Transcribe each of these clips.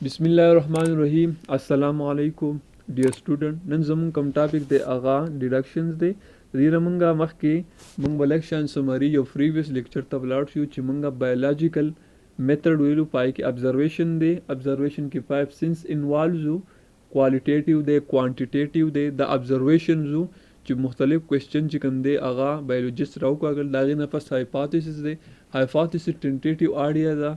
बिस्मिल्लाहिर्रहमानिर्रहीम अस्सलाम वालेकुम डियर स्टूडेंट नन ज़मून कम टॉपिक दे आगा डिडक्शंस दे रीरा मंगा मख के मंग बलेक्शन सुमरी यो प्रीवियस लेक्चर तबलाट शू च मंगा बायोलॉजिकल मेथड वेलू पाई के ऑब्जर्वेशन की 5 सिंस इन्वॉल्व जू क्वालिटेटिव दे क्वांटिटेटिव दे द ऑब्जर्वेशन जू च मुख्तलिफ क्वेश्चन चिकन दे आगा बायोलॉजिस्ट राव को अगर दागे नफस हाइपोथेसिस दे हाइपोथेसिस टेंटेटिव आइडिया दा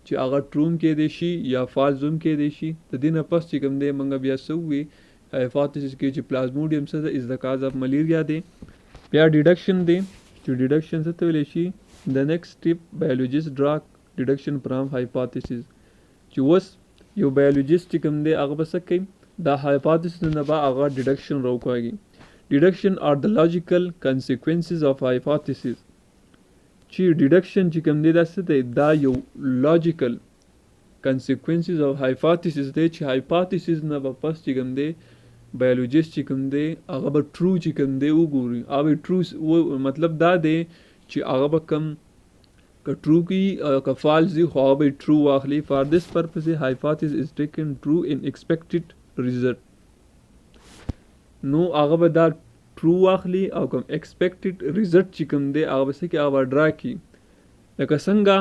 چې هغه ټروم کې دی شي یا فالس هم کې دی شي د دې نه پس چې کوم دی موږ بیا څه ووي هایپوتھیسس کې چې پلازموډیم څه ده از د کاز اف ملیریا دی بیا ډیډکشن دی چې ډیډکشن څه ته ویلی شي د نیکسټ سټیپ بایولوجیست ډرا ډیډکشن فرام هایپوتھیسس چې اوس یو بایولوجیست چې کوم دی هغه به څه کوي دا هایپوتھیسس نه به هغه ډیډکشن راوکاږي ډیډکشن آر د لاجیکل کنسیکوینسز اف هایپوتھیسس چې ډیډکشن چې کوم دی دا څه دی دا یو لاجیکل کنسیکوینسز او هایپوتھیسس دی چې هایپوتھیسس نه به پس چې کوم دی بایولوجیست چې کوم دی هغه به ټرو چې کوم دی وګوري هغه ټرو مطلب دا دی چې هغه به کم که ټرو کی که فالس دی خو هغه به ټرو واخلي فار دس پرپز هایپوتھیسس از ټیکن ټرو ان ایکسپیکټډ ریزلټ نو هغه به دا ټرو واخلي او کوم ایکسپیکټډ ریزلټ چې کوم دی هغه به څه کې هغه ډرا کړي لکه څنګه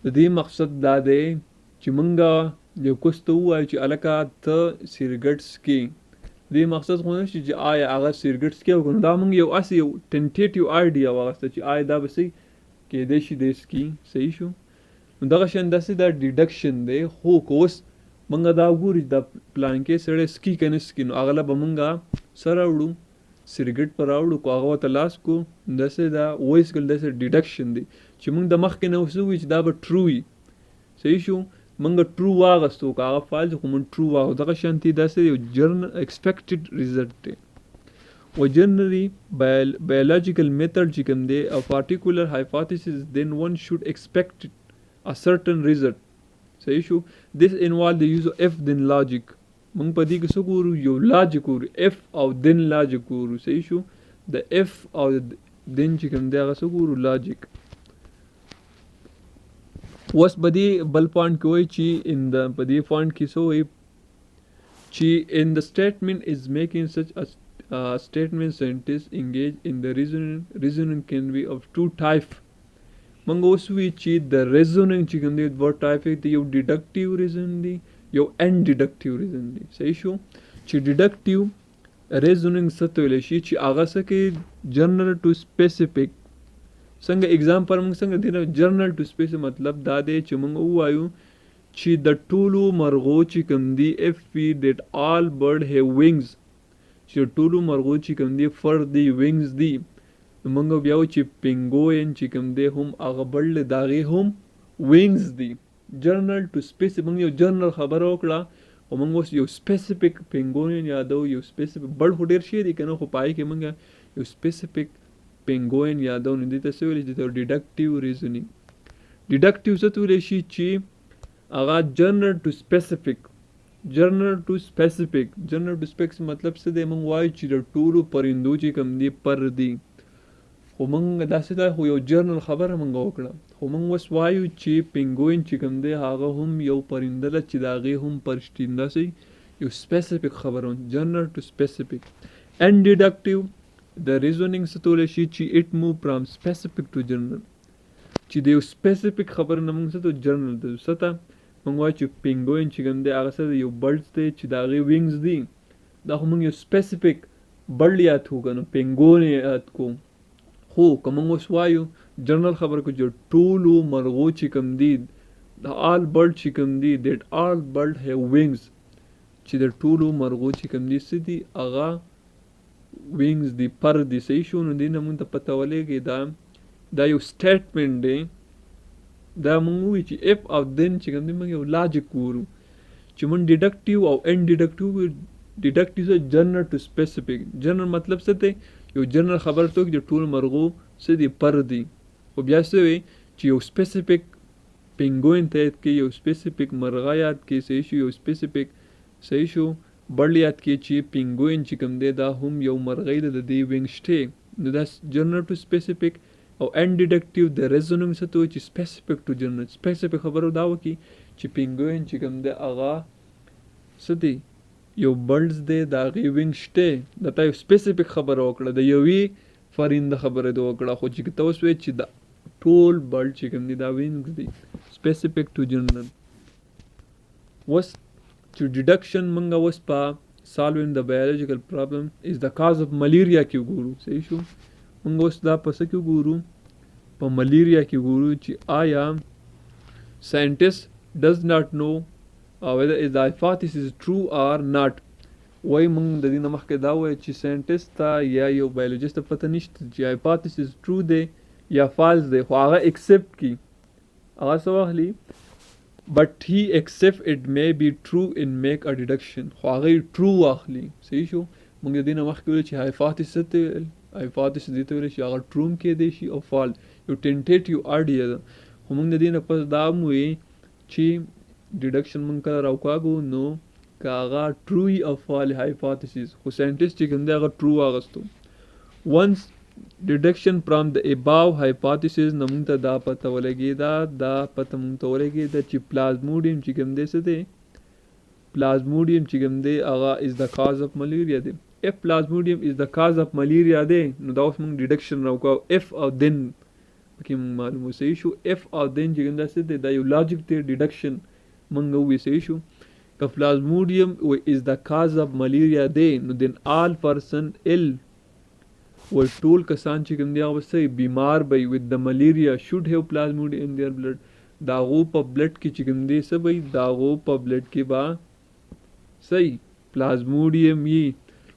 د دې مقصد دا دی چې موږ یو کس ته ووایو چې هلکه ته سیګرټ څکې د دې مقصد خو نه شي چې آیا هغه سیګرټ څکي او که نو دا موږ یو هسې یو ټینټیټیو آیډیا واخیسته چې آیا دا به څه کیدی شي دی څکي صحیح شو نو دغه شان داسې دا ډیډکشن دی خو که اوس موږ دا وګورو چې دا پلانکې سړی څکي که نه څکي نو هغه به موږ څه راوړو سیګرټ پر راوړو کو هغه ورته لاس کو داسې دا وایس کړل داسې ډیډکشن دی چې موږ د مخکې نه څه وایو چې دا به ټرو وي صحیح شو موږ ټرو واغستو که هغه فالس خو موږ ټرو واغستو دغه شانتي داسې یو ایکسپیکټډ ریزلټ دی و جنرally biological method چې کوم دی a particular hypothesis then one should expect a certain result صحیح شو this involve the use of if then logic موږ په دې کې څه ګورو یو لاجیک ګورو اف او دین لاجیک ګورو صحیح شو د اف او دین چې کوم دی هغه څه ګورو لاجیک اوس په دې بل پوینټ کې وایي چې ان د په دې پوینټ کې څه وایي چې in the statement is making such a statement scientists engage in the reasoning can be of two type موږ اوس وایي چې د reasoning چې کوم دی دوه ټایپ دی یو ډیډکټیو ریزن دی یو ان ډیډکټیو ریزن دی صحیح شو چې ډیډکټیو ریزننګ څه ته ویلی شي چې هغه څه کې جنرل ټو سپیسیفیک څنګه اگزامپل موږ څنګه دی نه جنرل ټو سپیسیفیک مطلب دا دی چې موږ ووایو چې د ټولو مرغو چې کوم دی اف پی دیٹ آل برډ هیو وینګز چې ټولو مرغو چې کوم دی فر دی وینګز دی موږ بیا وایو چې پینګوین چې کوم دی هم هغه برډ د هغې هم وینګز دی جرنل ټو سپیسیفیک موږ یو جرنل خبره وکړه او موږ اوس یو سپیسیفیک پینګوین یادو یو سپیسیفیک بړ خو ډېر شی دی که نه خو پای کې موږ یو سپیسیفیک پینګوین یادو نو دې ته څه ویلی چې ډیډکټیو ریزنینګ ډیډکټیو څه ته ویلی شي چې هغه جرنل ټو سپیسیفیک جرنل ټو سپیسیفیک مطلب څه دی موږ وایو چې د ټولو پرندو چې کوم دی پر دی خو موږ داسې دا خو یو جرنل خبره موږ وکړه خو موږ اوس وایو چې پینګوین چې کوم دی هغه هم یو پرنده ده چې د هغې هم پرشتین داسې یو سپیسیفیک خبره جرنل ټو سپیسیفیک اینډ ډیډکټیو د ریزنینګ څه ته ویلی شي چې اټ موو فرام سپیسیفیک ټو جرنل چې د یو سپیسیفیک خبره نه موږ څه ته جرنل ته څه ته موږ وایو چې پینګوین چې کوم دی هغه څه دی یو برډ دی چې د هغې وینګز دي دا خو موږ یو سپیسیفیک برډ یاد کړو که نه پینګون یاد کړو خو که موږ اوس وایو جنرل خبره کو چې ټولو مرغو چې کوم دي د آل برډ چې کوم دي دیٹ آل برډ هیو وینګز چې د ټولو مرغو چې کوم دي څه دي هغه وینګز دي پر دي صحیح شو نو دې نه موږ ته پته ولګي دا یو سټیټمنټ دی دا موږ وایو چې اف او دین چې کوم دی موږ یو لاجیک ګورو چې موږ ډیډکټیو او ان ډیډکټیو ډیډکټیو څه جنرل ټو سپیسیفیک جنرل مطلب څه دی یو جنرل خبر ته د ټولو مرغو څه دي پر دي خو بیا څه وی چې یو سپیسیفیک پینګوین ته یاد کړي یو سپیسیفیک مرغه یاد کړي صحیح شو یو سپیسیفیک صحیح شو برډ یاد کړي چې پینګوین چې کوم دی دا هم یو مرغۍ ده د دې وینګ شته نو دا جنرل ټو سپیسیفیک او ان ډیډکټیو د ریزنینګ څه ته وایي چې سپیسیفیک ټو جنرال. سپیسیفیک خبره دا وکړي چې پینګوین چې کوم دی هغه څه دی یو بلډز دی د هغې وینګ شته د تا یو سپیسیفیک خبره وکړه د یوې فرینده خبره دې وکړه خو چې ته اوس وایې چې د ټول بلډ چې کوم دی دا وینګز دی سپیسیفیک ټو جنرال. اوس چې ډیډکشن موږ اوس په solving the biological problem is the cause of malaria کې وګورو. صحیح شو. موږ اوس دا په څه کې وګورو په ملیریا کې وګورو چې آیا scientist does not know whether is the hypothesis true or not. وای موږ د دې نه مخکې دا وایو چې ساینټیست ته یا یو بایولوجیست ته پته نشته چې hypothesis true دی یا فالس دی خو هغه ایکسپټ کړي هغه څه واخلي but he accept it may be true in make a deduction خو هغه true واخلي. صحیح شو. موږ د دې نه مخکې ویل چې hypothesis ته دې ته ویل چې هغه true هم کېدی شي او فالس یو ټینټیټیو آیډیا ده خو موږ د دې نه پس دا هم وایي چې ډیډکشن موږ کله راوکاږو نو که هغه true وي او فال hypothesis خو ساینټیست چې کوم دی هغه true واغستو. once deduction from the above hypothesis نه موږ ته دا پته ولګېده چې پلازموډیم چې کوم دی څه دی پلازموډیم چې کوم دی هغه is the cause of malaria دی. if plasmodium is the cause of malaria دی نو دا اوس موږ ډیډکشن راوکاو if او then پکې موږ معلومو. صحیح شو. if او then چې کوم دا څه دی دا یو لاجیک دی ډیډکشن موږ ووایو. صحیح شو. که plasmodium is the cause of malaria دی نو then all person ill ټول کسان چې کوم دی هغه به صحیح بیمار به with the malaria should have plasmodium in their blood د هغو په بلډ کې چې کوم دی څه به د هغو په بلډ کې به صحیح پلازموډیم وي.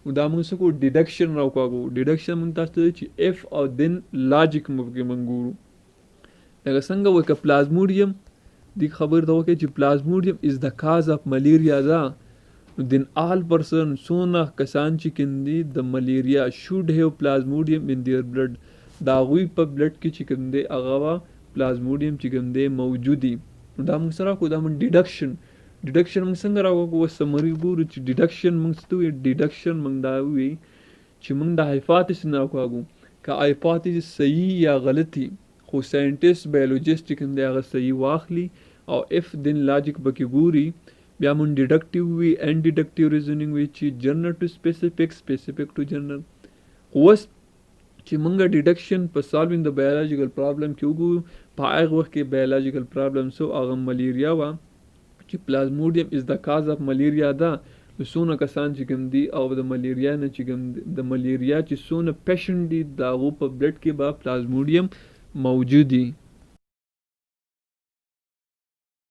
نو دا موږ څه کوو ډیډکشن راوکاږو. ډیډکشن موږ تاسو ته چې if او then لاجیک موږ ګورو لکه څنګه وایي که پلازموډیم دې خبر ته وکړئ چې پلازموډیم is the cause of malaria ده نو then all person څونه کسان چې کوم دي د ملیریا should have plasmodium in their blood د هغوی په بلډ کې چې کوم دی هغه به پلازموډیم چې کوم دی موجود دي. نو دا موږ سره راکړو دا موږ ډیډکشن موږ څنګه راوکړو اوس سمري ګورو چې ډیډکشن موږ څه ته وایي ډیډکشن موږ دا وایي چې موږ د hypothesis نه راکاږو که hypothesis صحیح یا غلطي خو ساینټیست بایولوجیست چې کوم دی هغه صحیح واخلي او if then لاجیک پکې ګوري بیا موږ ډیډکټیو وي and deductive reasoning وي چې جنرال ټو سپیسیفیک ټو جنرال. اوس چې موږ ډیډکشن په solving the biological problem کې وګورو په هغه وخت کې biological problem سو هغه ملیریا وه چې پلازموډیم is the cause of malaria ده نو څونه کسان چې کوم دي او د ملیریا نه چې کوم د ملیریا چې څونه پیشنټ دي د هغو په بلډ کې به پلازموډیم موجود دي.